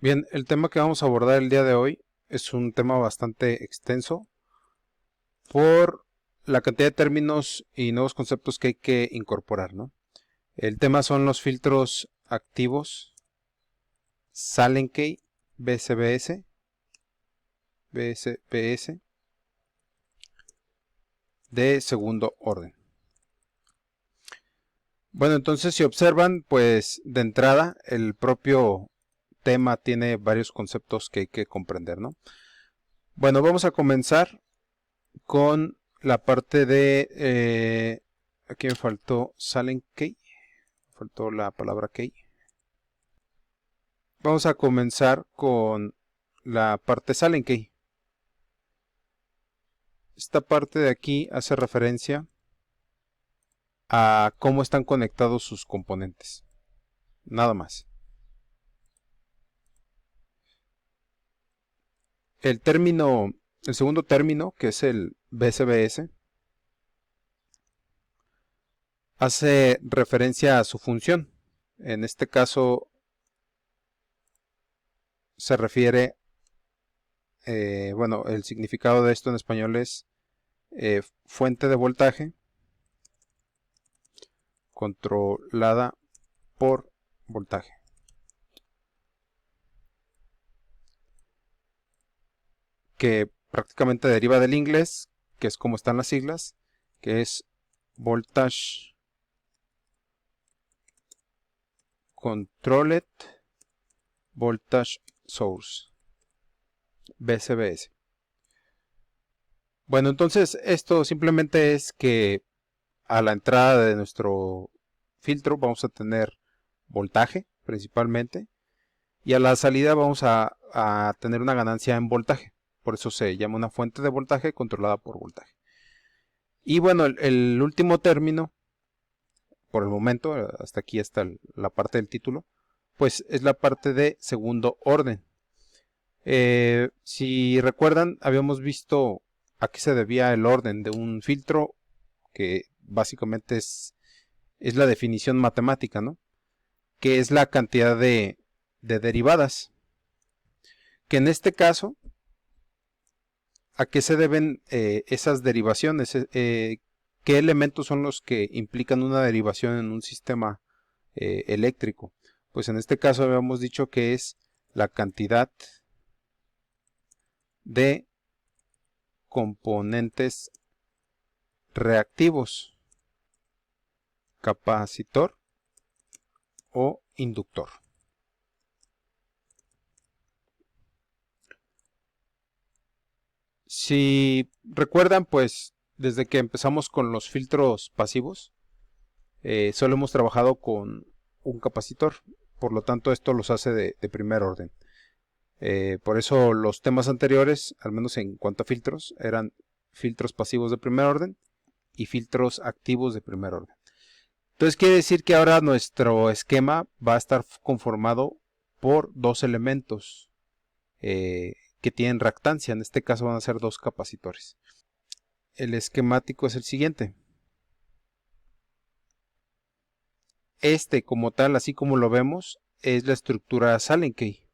Bien, el tema que vamos a abordar el día de hoy es un tema bastante extenso por la cantidad de términos y nuevos conceptos que hay que incorporar, ¿no? El tema son los filtros activos Saленkey, BSBS, BSBS de segundo orden. Bueno, entonces si observan, pues de entrada el propio tema tiene varios conceptos que hay que comprender, ¿no? Bueno, vamos a comenzar con la parte de aquí me faltó Saленkey, faltó la palabra key. Vamos a comenzar con la parte Saленkey. Esta parte de aquí hace referencia a cómo están conectados sus componentes, nada más. El segundo término, que es el BSBS, hace referencia a su función. En este caso se refiere, bueno, el significado de esto en español es fuente de voltaje controlada por voltaje. Que prácticamente deriva del inglés, que es como están las siglas, que es Voltage Controlled Voltage Source, BSBS. Bueno, entonces esto simplemente es que a la entrada de nuestro filtro vamos a tener voltaje principalmente, y a la salida vamos a tener una ganancia en voltaje. Por eso se llama una fuente de voltaje controlada por voltaje. Y bueno, el último término, por el momento, hasta aquí está la parte del título, pues es la parte de segundo orden. Si recuerdan, habíamos visto a qué se debía el orden de un filtro, que básicamente es la definición matemática, ¿no? Que es la cantidad de derivadas. Que en este caso, ¿a qué se deben esas derivaciones? ¿Qué elementos son los que implican una derivación en un sistema eléctrico? Pues en este caso habíamos dicho que es la cantidad de componentes reactivos, capacitor o inductor. Si recuerdan, pues desde que empezamos con los filtros pasivos, solo hemos trabajado con un capacitor, por lo tanto esto los hace de primer orden. Por eso los temas anteriores, al menos en cuanto a filtros, eran filtros pasivos de primer orden y filtros activos de primer orden. Entonces quiere decir que ahora nuestro esquema va a estar conformado por dos elementos que tienen reactancia. En este caso van a ser dos capacitores. El esquemático es el siguiente. Este como tal, así como lo vemos, es la estructura Saленkey.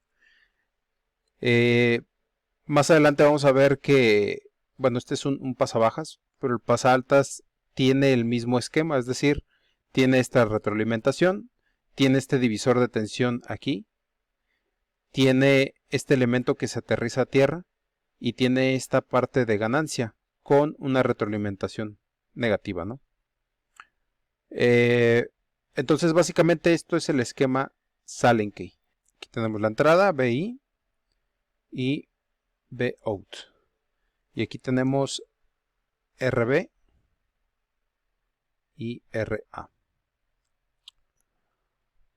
Más adelante vamos a ver que, bueno, este es un pasabajas, pero el pasaltas tiene el mismo esquema, es decir, tiene esta retroalimentación, tiene este divisor de tensión aquí, tiene este elemento que se aterriza a tierra y tiene esta parte de ganancia con una retroalimentación negativa, ¿no? Entonces básicamente esto es el esquema Saленkey. Aquí tenemos la entrada, BI y Bout. Y aquí tenemos RB y RA.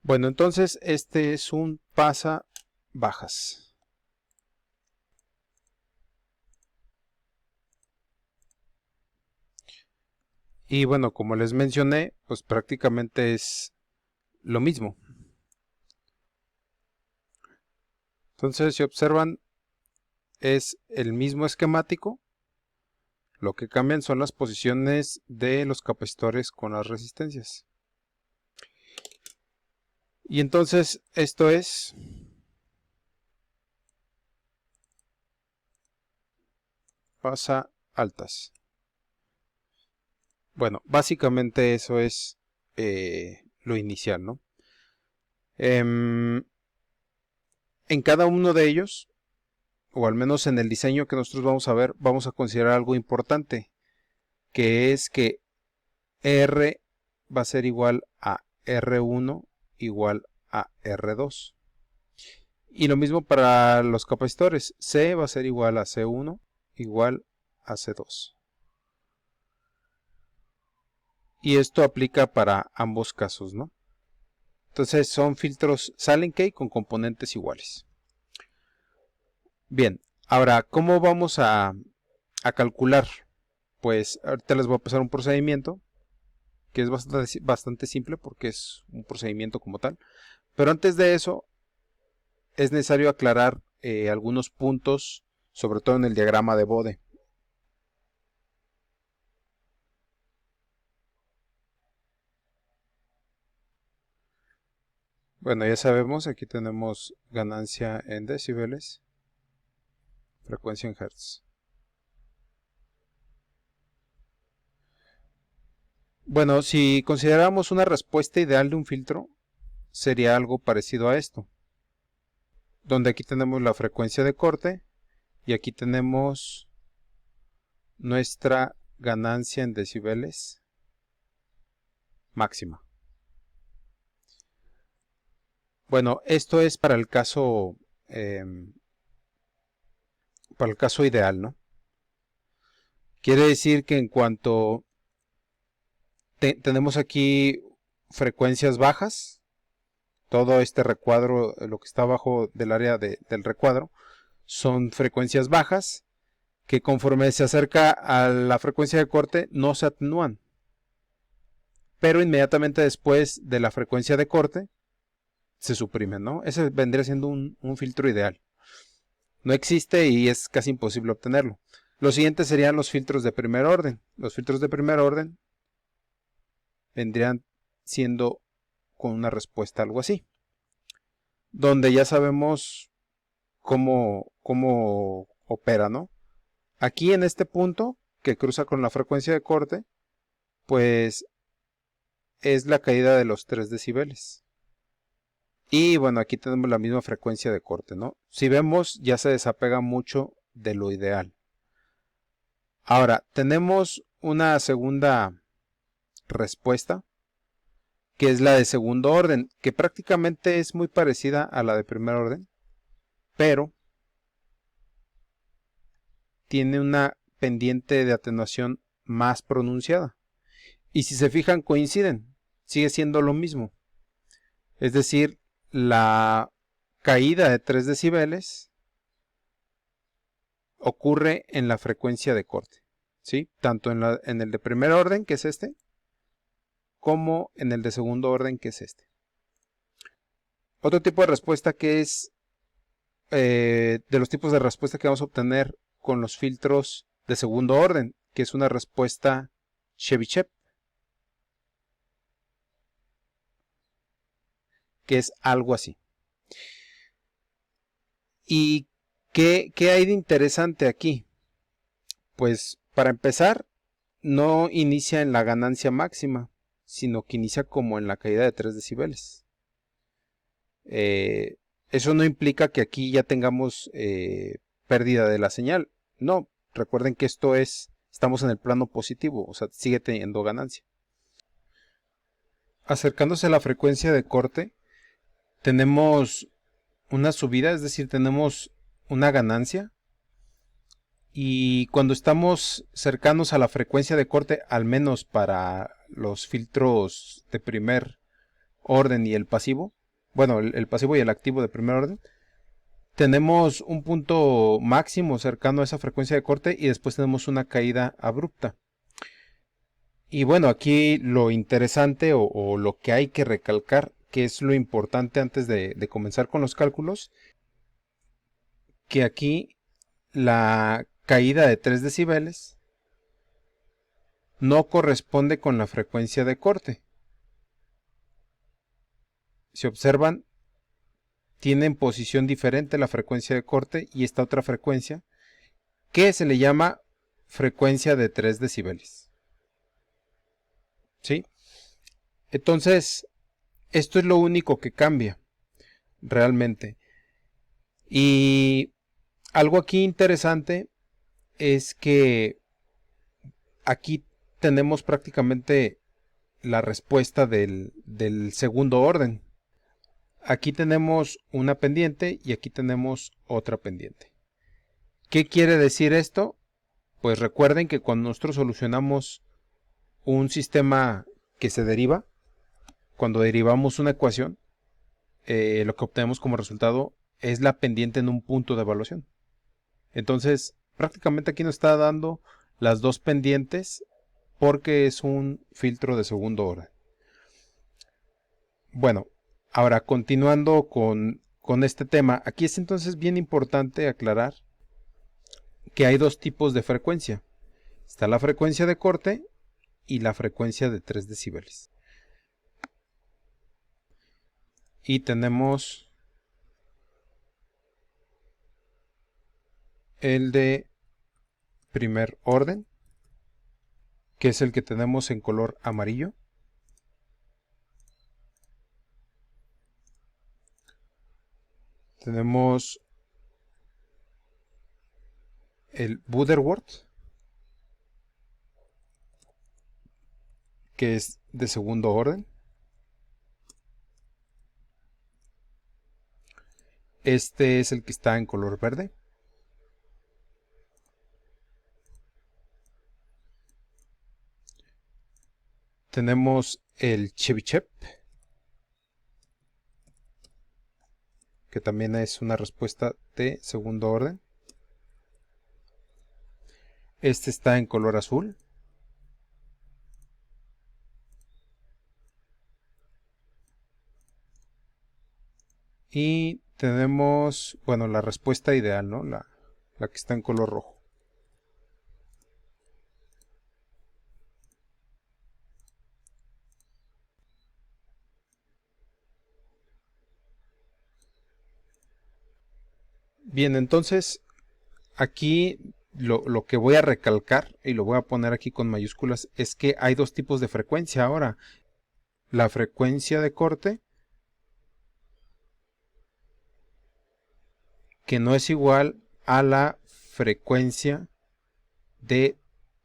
Bueno, entonces este es un pasabajas. Y bueno, como les mencioné, pues prácticamente es lo mismo. Entonces, si observan, es el mismo esquemático. Lo que cambian son las posiciones de los capacitores con las resistencias. Y entonces esto es pasa altas. Bueno, básicamente eso es lo inicial, ¿no? En cada uno de ellos, o al menos en el diseño que nosotros vamos a ver, vamos a considerar algo importante, que es que R va a ser igual a R1 igual a R2. Y lo mismo para los capacitores, C va a ser igual a C1 igual a C2. Y esto aplica para ambos casos, ¿no? Entonces son filtros Sallen-Key con componentes iguales. Bien, ahora, ¿cómo vamos a calcular? Pues ahorita les voy a pasar un procedimiento que es bastante simple porque es un procedimiento como tal. Pero antes de eso, es necesario aclarar algunos puntos, sobre todo en el diagrama de Bode. Bueno, ya sabemos, aquí tenemos ganancia en decibeles, frecuencia en hertz. Bueno, si consideramos una respuesta ideal de un filtro, sería algo parecido a esto, donde aquí tenemos la frecuencia de corte y aquí tenemos nuestra ganancia en decibeles máxima. Bueno, esto es para el caso ideal, ¿no? Quiere decir que en cuanto tenemos aquí frecuencias bajas, todo este recuadro, lo que está abajo del área del recuadro, son frecuencias bajas que conforme se acerca a la frecuencia de corte no se atenúan. Pero inmediatamente después de la frecuencia de corte se suprimen, ¿no? Ese vendría siendo un filtro ideal. No existe y es casi imposible obtenerlo. Los siguientes serían los filtros de primer orden. Los filtros de primer orden vendrían siendo con una respuesta algo así, donde ya sabemos cómo opera, ¿no? Aquí en este punto que cruza con la frecuencia de corte, pues es la caída de los 3 decibeles. Y bueno, aquí tenemos la misma frecuencia de corte, ¿no? Si vemos, ya se desapega mucho de lo ideal. Ahora, tenemos una segunda respuesta, que es la de segundo orden, que prácticamente es muy parecida a la de primer orden, pero tiene una pendiente de atenuación más pronunciada. Y si se fijan, coinciden, sigue siendo lo mismo. Es decir, la caída de 3 decibeles ocurre en la frecuencia de corte, ¿sí? Tanto en el de primer orden, que es este, como en el de segundo orden, que es este. Otro tipo de respuesta que es de los tipos de respuesta que vamos a obtener con los filtros de segundo orden, que es una respuesta Chebyshev, que es algo así. ¿Y qué hay de interesante aquí? Pues para empezar, no inicia en la ganancia máxima, sino que inicia como en la caída de 3 decibeles. Eso no implica que aquí ya tengamos pérdida de la señal. No, recuerden que estamos en el plano positivo, o sea, sigue teniendo ganancia. Acercándose a la frecuencia de corte, tenemos una subida, es decir, tenemos una ganancia. Y cuando estamos cercanos a la frecuencia de corte, al menos para los filtros de primer orden y el pasivo, bueno, el pasivo y el activo de primer orden, tenemos un punto máximo cercano a esa frecuencia de corte y después tenemos una caída abrupta. Y bueno, aquí lo interesante o lo que hay que recalcar, que es lo importante antes de comenzar con los cálculos, que aquí la caída de 3 decibeles no corresponde con la frecuencia de corte. Si observan, tiene en posición diferente la frecuencia de corte y esta otra frecuencia, que se le llama frecuencia de 3 decibeles. ¿Sí? Entonces, esto es lo único que cambia realmente. Y algo aquí interesante es que aquí tenemos prácticamente la respuesta del segundo orden. Aquí tenemos una pendiente y aquí tenemos otra pendiente. ¿Qué quiere decir esto? Pues recuerden que cuando nosotros solucionamos un sistema que se deriva, cuando derivamos una ecuación, lo que obtenemos como resultado es la pendiente en un punto de evaluación. Entonces, prácticamente aquí nos está dando las dos pendientes porque es un filtro de segundo orden. Bueno, ahora continuando con este tema, aquí es entonces bien importante aclarar que hay dos tipos de frecuencia. Está la frecuencia de corte y la frecuencia de 3 decibeles. Y tenemos el de primer orden, que es el que tenemos en color amarillo. Tenemos el Butterworth, que es de segundo orden. Este es el que está en color verde. Tenemos el Chebyshev, que también es una respuesta de segundo orden. Este está en color azul. Y tenemos, bueno, la respuesta ideal, ¿no? La que está en color rojo. Bien, entonces aquí lo que voy a recalcar y lo voy a poner aquí con mayúsculas es que hay dos tipos de frecuencia ahora. La frecuencia de corte, que no es igual a la frecuencia de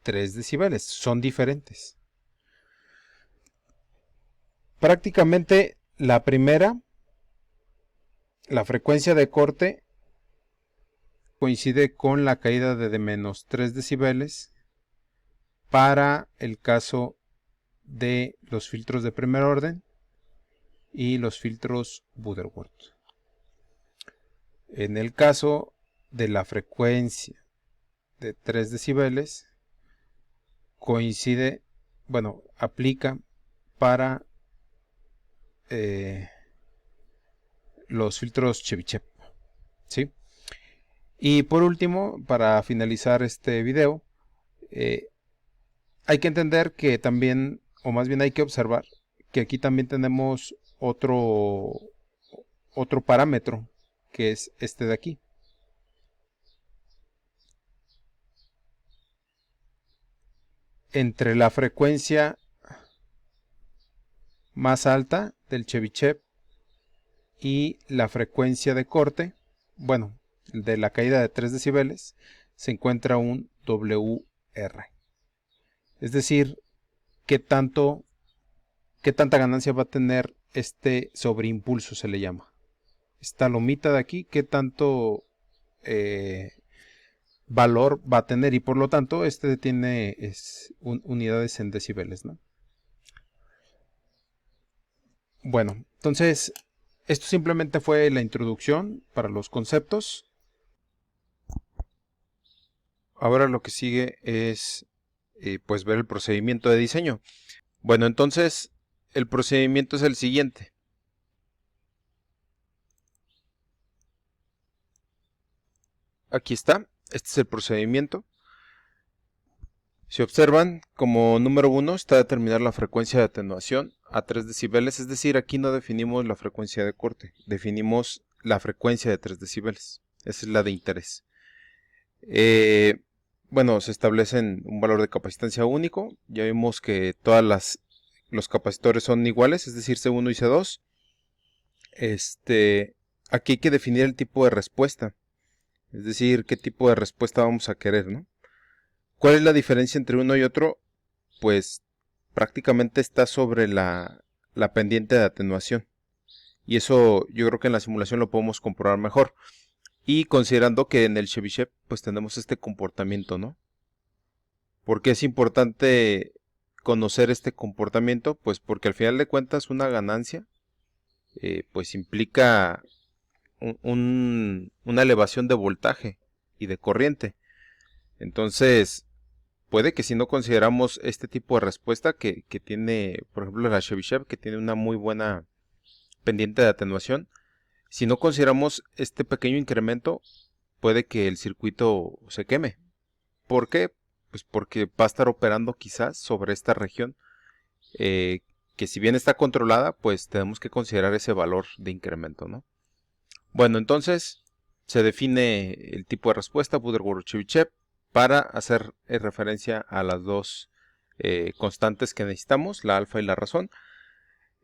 3 decibeles, son diferentes. Prácticamente la primera, la frecuencia de corte, coincide con la caída de menos 3 decibeles para el caso de los filtros de primer orden y los filtros Butterworth. En el caso de la frecuencia de 3 decibeles, coincide, bueno, aplica para los filtros Chebyshev, ¿sí? Y por último, para finalizar este video, hay que entender que también, o más bien hay que observar, que aquí también tenemos otro parámetro, que es este de aquí. Entre la frecuencia más alta del Chebyshev y la frecuencia de corte, bueno, de la caída de 3 decibeles, se encuentra un WR. Es decir, qué tanta ganancia va a tener este sobreimpulso, se le llama. Esta lomita de aquí, qué tanto valor va a tener, y por lo tanto este tiene unidades en decibeles, ¿no? Bueno, entonces esto simplemente fue la introducción para los conceptos. Ahora lo que sigue es pues ver el procedimiento de diseño. Bueno, entonces el procedimiento es el siguiente. Aquí está, este es el procedimiento. Si observan, como número 1 está determinar la frecuencia de atenuación a 3 decibeles, es decir, aquí no definimos la frecuencia de corte, definimos la frecuencia de 3 decibeles. Esa es la de interés. bueno, se establecen un valor de capacitancia único. Ya vimos que los capacitores son iguales, es decir, C1 y C2. Aquí hay que definir el tipo de respuesta, es decir, qué tipo de respuesta vamos a querer, ¿no? ¿Cuál es la diferencia entre uno y otro? Pues prácticamente está sobre la pendiente de atenuación. Y eso yo creo que en la simulación lo podemos comprobar mejor. Y considerando que en el Chebyshev pues tenemos este comportamiento, ¿no? ¿Por qué es importante conocer este comportamiento? Pues porque al final de cuentas una ganancia pues implica una elevación de voltaje y de corriente. Entonces, puede que si no consideramos este tipo de respuesta que tiene, por ejemplo, la Chebyshev, que tiene una muy buena pendiente de atenuación, si no consideramos este pequeño incremento, puede que el circuito se queme. ¿Por qué? Pues porque va a estar operando quizás sobre esta región, eh, que si bien está controlada, pues tenemos que considerar ese valor de incremento, ¿no? Bueno, entonces se define el tipo de respuesta Butterworth-Chebyshev para hacer referencia a las dos constantes que necesitamos, la alfa y la razón.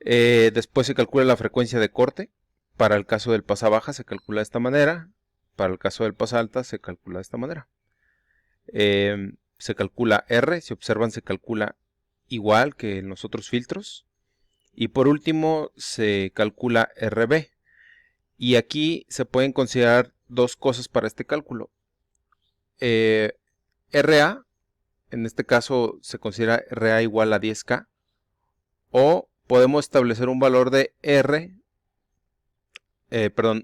Después se calcula la frecuencia de corte. Para el caso del pasa baja se calcula de esta manera. Para el caso del pasa alta se calcula de esta manera. Se calcula R, si observan se calcula igual que en los otros filtros. Y por último se calcula RB. Y aquí se pueden considerar dos cosas para este cálculo. RA, en este caso se considera RA igual a 10K. O podemos establecer un valor de R,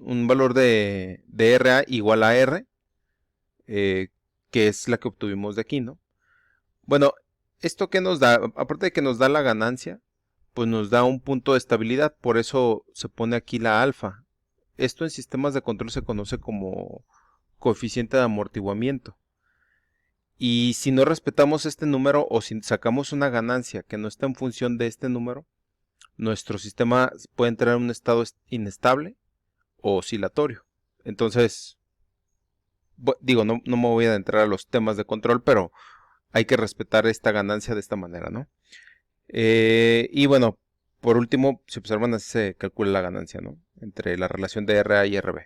un valor de RA igual a R, que es la que obtuvimos de aquí, ¿no? Bueno, ¿esto qué nos da? Aparte de que nos da la ganancia, pues nos da un punto de estabilidad, por eso se pone aquí la alfa. Esto en sistemas de control se conoce como coeficiente de amortiguamiento. Y si no respetamos este número o si sacamos una ganancia que no está en función de este número, nuestro sistema puede entrar en un estado inestable o oscilatorio. Entonces, digo, no me voy a adentrar a los temas de control, pero hay que respetar esta ganancia de esta manera, ¿no? Y bueno, por último, si observan, así se calcula la ganancia, ¿no? Entre la relación de RA y RB.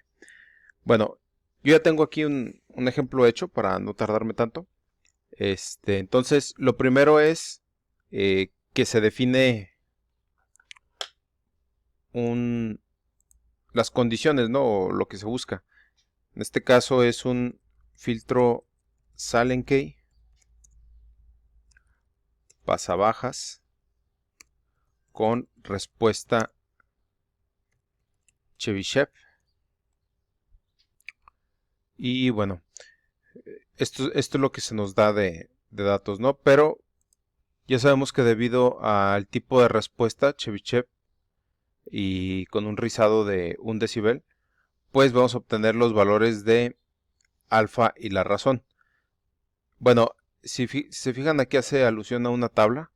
Bueno, yo ya tengo aquí un ejemplo hecho para no tardarme tanto. Entonces, lo primero es que se define las condiciones, ¿no? O lo que se busca. En este caso es un filtro Saленkey, pasabajas, con respuesta Chebyshev. Y bueno, esto es lo que se nos da de datos, ¿no? Pero ya sabemos que debido al tipo de respuesta Chebyshev y con un rizado de 1 decibel, pues vamos a obtener los valores de alfa y la razón. Bueno, si se fijan, aquí hace alusión a una tabla.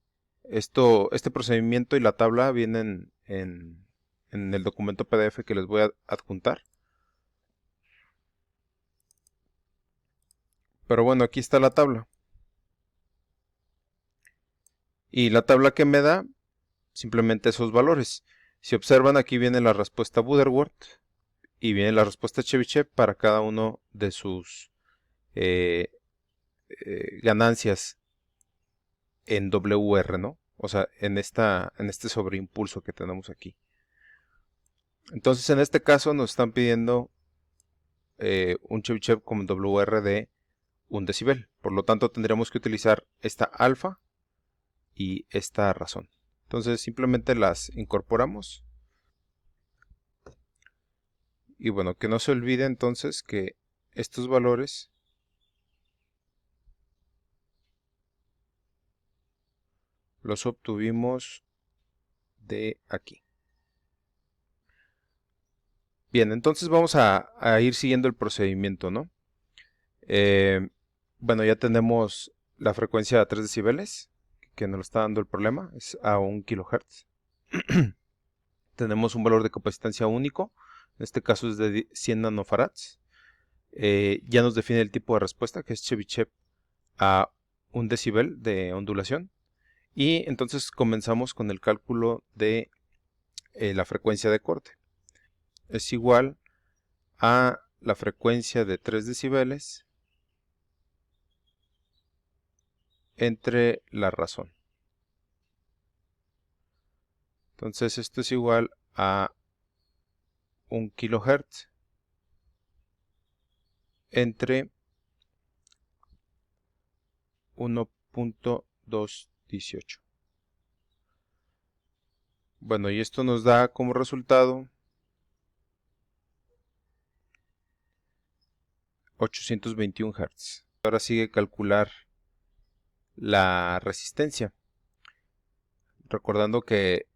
Este procedimiento y la tabla vienen en el documento PDF que les voy a adjuntar. Pero bueno, aquí está la tabla. Y la tabla que me da simplemente esos valores. Si observan, aquí viene la respuesta Butterworth y viene la respuesta Chebyshev para cada uno de sus ganancias en WR, ¿no? O sea, en este sobreimpulso que tenemos aquí. Entonces, en este caso nos están pidiendo un Chebyshev con WR de 1 decibel. Por lo tanto, tendríamos que utilizar esta alfa y esta razón. Entonces, simplemente las incorporamos. Y bueno, que no se olvide entonces que estos valores los obtuvimos de aquí. Bien, entonces vamos a ir siguiendo el procedimiento, ¿no? Bueno, ya tenemos la frecuencia a 3 decibeles, que nos está dando el problema, es a 1 kHz. Tenemos un valor de capacitancia único, en este caso es de 100 nanofarads. Ya nos define el tipo de respuesta, que es Chebyshev a 1 decibel de ondulación. Y entonces comenzamos con el cálculo de la frecuencia de corte. Es igual a la frecuencia de 3 decibeles entre la razón. Entonces esto es igual a 1 kilohertz entre 1.218. Bueno, y esto nos da como resultado 821 Hz. Ahora sigue calcular la resistencia, recordando que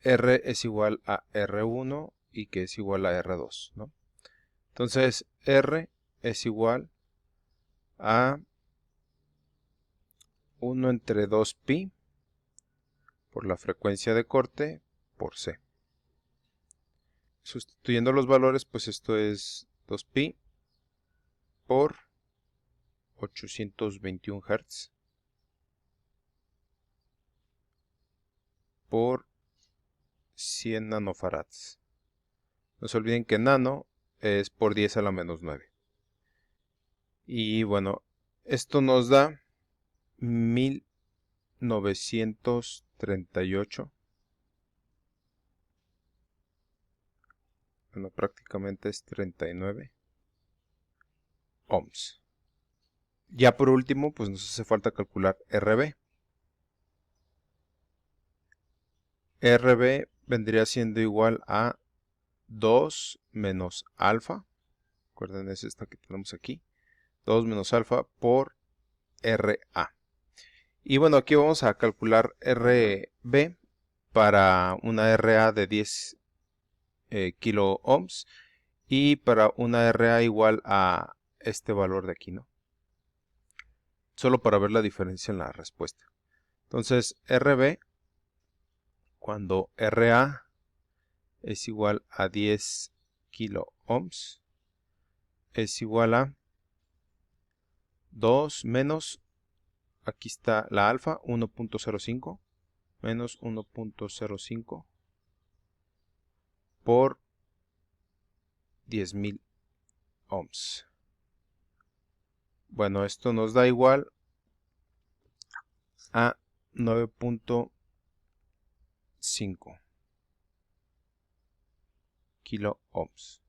R es igual a R1 y que es igual a R2, ¿no? Entonces R es igual a 1 entre 2pi por la frecuencia de corte por C. Sustituyendo los valores, pues esto es 2pi por 821 Hz por 100 nanofarads. No se olviden que nano es por 10 a la menos 9. Y bueno, esto nos da 1938. Bueno, prácticamente es 39 ohms. Ya por último, pues nos hace falta calcular RB. RB vendría siendo igual a 2 menos alfa. Recuerden, es esta que tenemos aquí. 2 menos alfa por RA. Y bueno, aquí vamos a calcular RB para una RA de 10 kilo ohms y para una RA igual a este valor de aquí, ¿no? Solo para ver la diferencia en la respuesta. Entonces, RB, cuando RA es igual a 10 kilo ohms, es igual a 2 menos, aquí está la alfa, 1.05, menos 1.05 por 10.000 ohms. Bueno, esto nos da igual a 9.5 kilo ohms.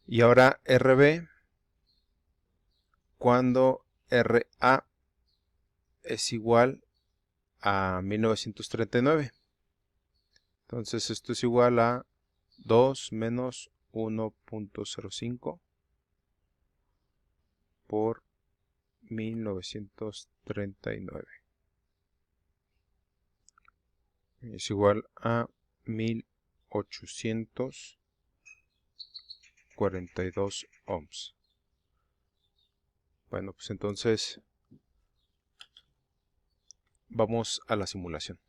Y ahora RB cuando RA es igual a 1939. Entonces esto es igual a 2 menos 1.05 por 1939. Es igual a 1842 ohms. Bueno, pues entonces vamos a la simulación.